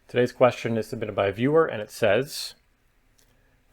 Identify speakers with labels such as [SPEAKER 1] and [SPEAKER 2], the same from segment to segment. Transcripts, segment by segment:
[SPEAKER 1] Today's question is submitted by a viewer, and it says,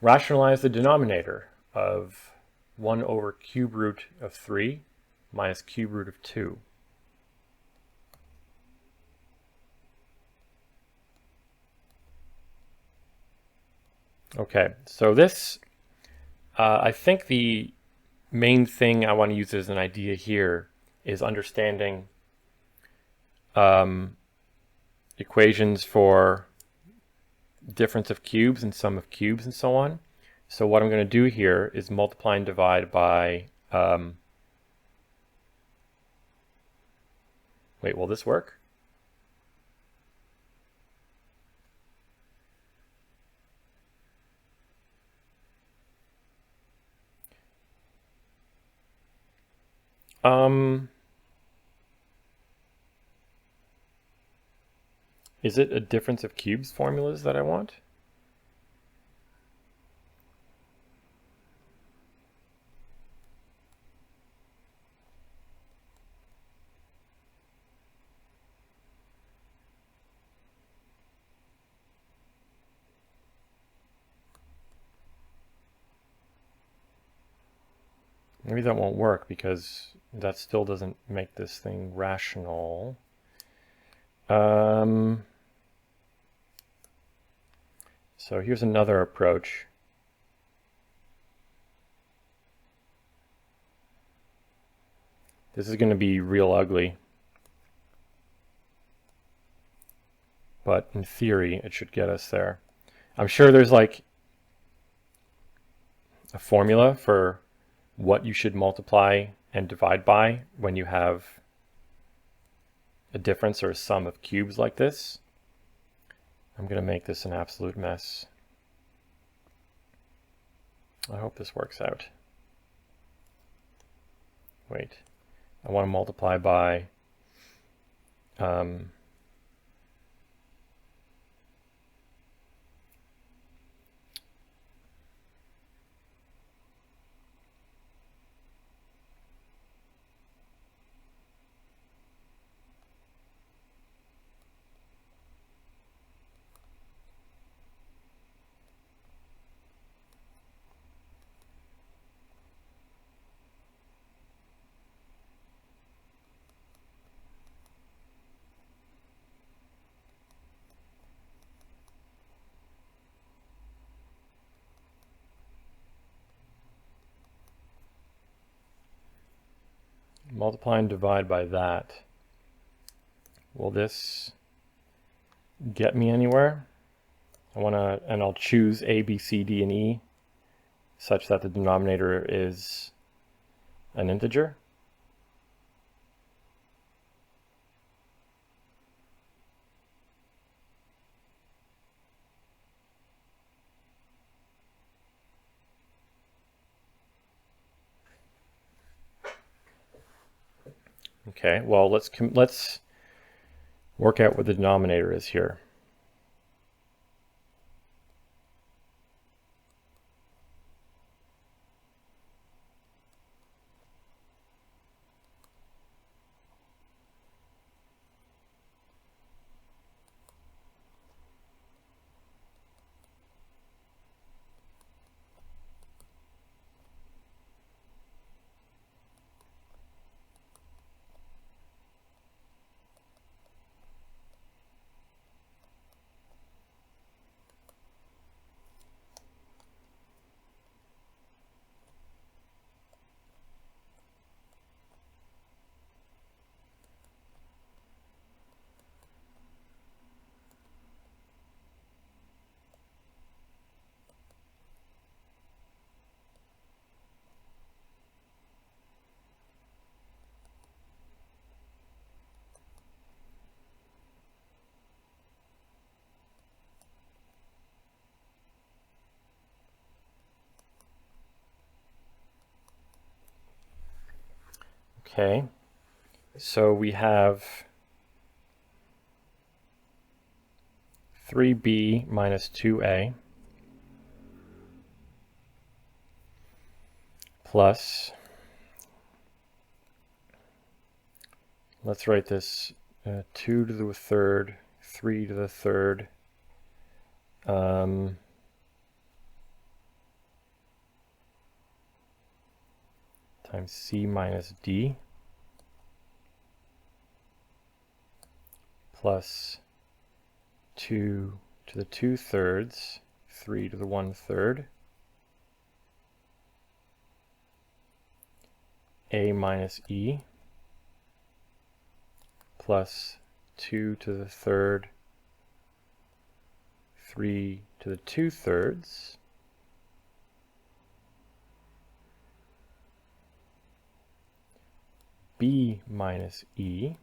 [SPEAKER 1] rationalize the denominator of 1 over cube root of 3 minus cube root of 2. Okay, so this, I think the main thing I want to use as an idea here is understanding equations for difference of cubes and sum of cubes and so on. So what I'm going to do here is multiply and divide by, wait, will this work? Is it a difference of cubes formulas that I want? Maybe that won't work because that still doesn't make this thing rational. So here's another approach. This is going to be real ugly, but in theory it should get us there. I'm sure there's like a formula for what you should multiply and divide by when you have a difference or a sum of cubes like this. I'm going to make this an absolute mess. I hope this works out. Wait, I want to multiply by multiply and divide by that. Will this get me anywhere? And I'll choose A, B, C, D, and E such that the denominator is an integer. Okay, well, let's work out what the denominator is here. Okay, so we have 3b minus 2a plus, let's write this 2 to the third, 3 to the third, times c minus d plus 2 to the 2/3, 3 to the 1/3, a minus e plus 2 to the 3rd, 3 to the 2/3, b minus e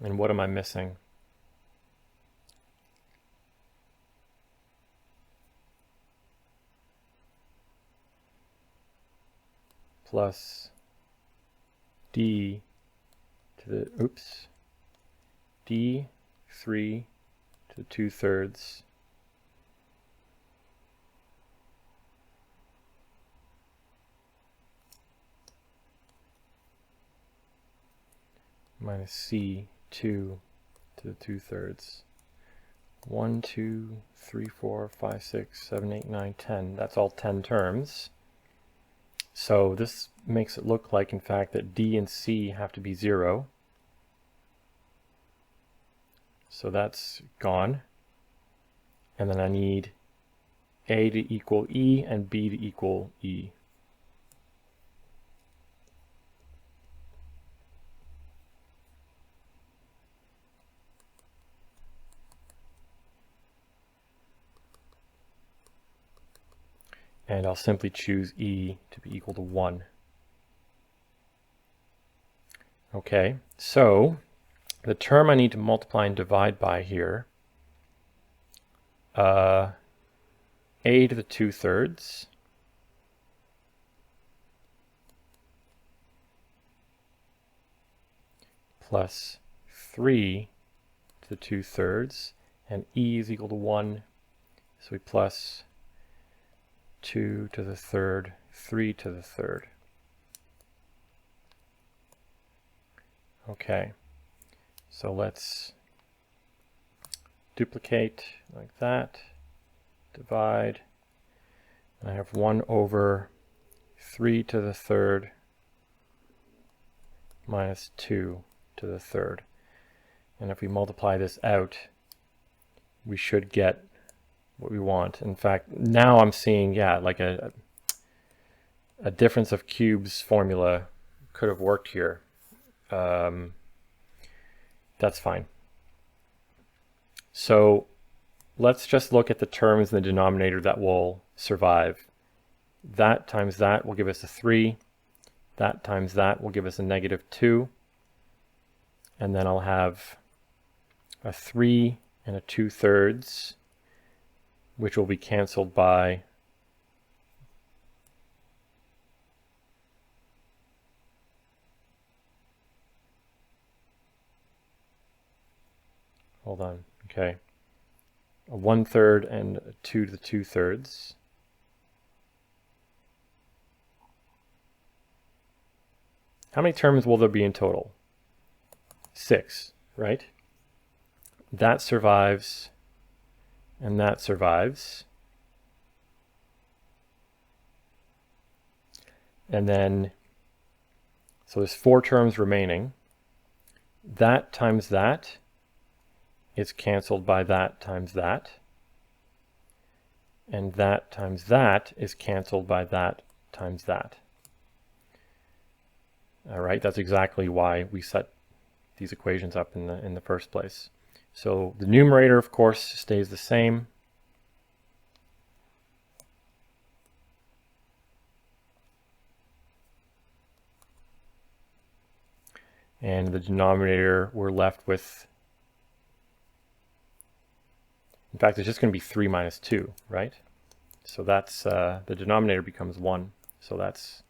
[SPEAKER 1] and what am I missing? Plus d to the, d 3 to the 2/3 minus c 2 to the 2/3. 1, 2, 3, 4, 5, 6, 7, 8, 9, 10. That's all 10 terms. So this makes it look like, in fact, that d and c have to be 0. So that's gone. And then I need a to equal e and b to equal e. And I'll simply choose e to be equal to 1. Okay, so the term I need to multiply and divide by here, a to the 2/3 plus 3 to the 2/3, and e is equal to 1, so we plus 2 to the 3rd, 3 to the 3rd. Okay, so let's duplicate like that, divide, and I have 1 over 3 to the 3rd minus 2 to the 3rd. And if we multiply this out, we should get what we want. In fact, now I'm seeing, yeah, like a difference of cubes formula could have worked here. That's fine. So let's just look at the terms in the denominator that will survive. That times that will give us a 3. That times that will give us a -2. And then I'll have a 3 and a 2/3, which will be canceled by hold on, okay, a 1/3 and a 2 to the 2/3. How many terms will there be in total? 6, right? That survives, and that survives. And then, so there's 4 terms remaining. That times that is canceled by that times that. And that times that is canceled by that times that. All right, that's exactly why we set these equations up in the first place. So the numerator, of course, stays the same. And the denominator, we're left with, in fact, it's just going to be 3 minus 2, right? So that's, the denominator becomes 1. So that's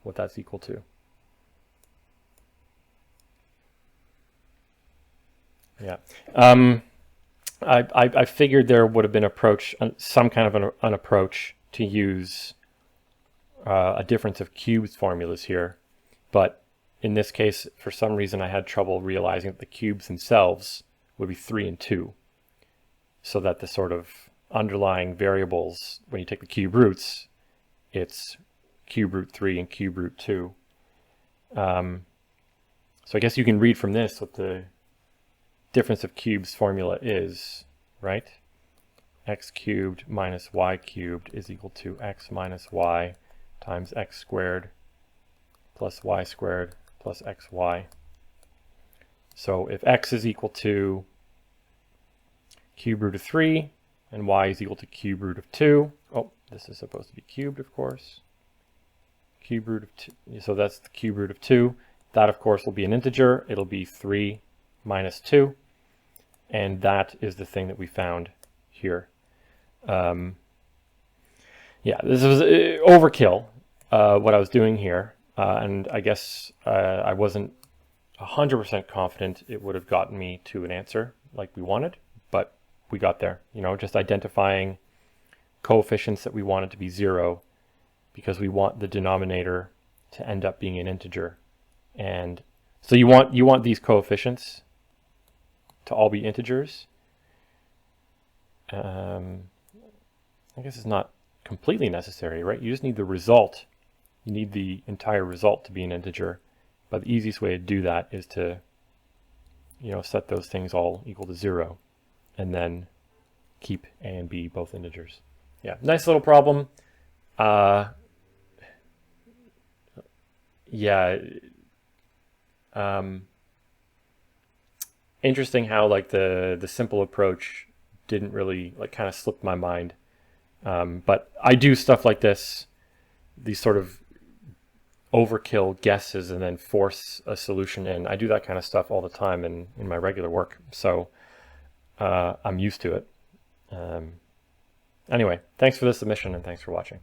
[SPEAKER 1] what that's equal to. Yeah. I figured there would have been some kind of an approach to use a difference of cubes formulas here, but in this case, for some reason, I had trouble realizing that the cubes themselves would be 3 and 2. So that the sort of underlying variables, when you take the cube roots, it's cube root 3 and cube root 2. So I guess you can read from this what the difference of cubes formula is, right? X cubed minus y cubed is equal to x minus y times x squared plus y squared plus xy. So if x is equal to cube root of 3 and y is equal to cube root of 2, oh, this is supposed to be cubed, of course. Cube root of 2, so that's the cube root of 2. That, of course, will be an integer. It'll be 3 minus 2. And that is the thing that we found here. Yeah, this was overkill, what I was doing here. And I guess I wasn't 100% confident it would have gotten me to an answer like we wanted, but we got there. You know, just identifying coefficients that we wanted to be 0 because we want the denominator to end up being an integer. And so you want these coefficients to all be integers. I guess it's not completely necessary, right? You just need the result. You need the entire result to be an integer. But the easiest way to do that is to, you know, set those things all equal to 0 and then keep a and b both integers. Yeah, nice little problem. Yeah. Interesting how like the simple approach didn't really like kind of slip my mind. But I do stuff like this, these sort of overkill guesses and then force a solution in. I do that kind of stuff all the time in my regular work. So I'm used to it. Anyway, thanks for the submission and thanks for watching.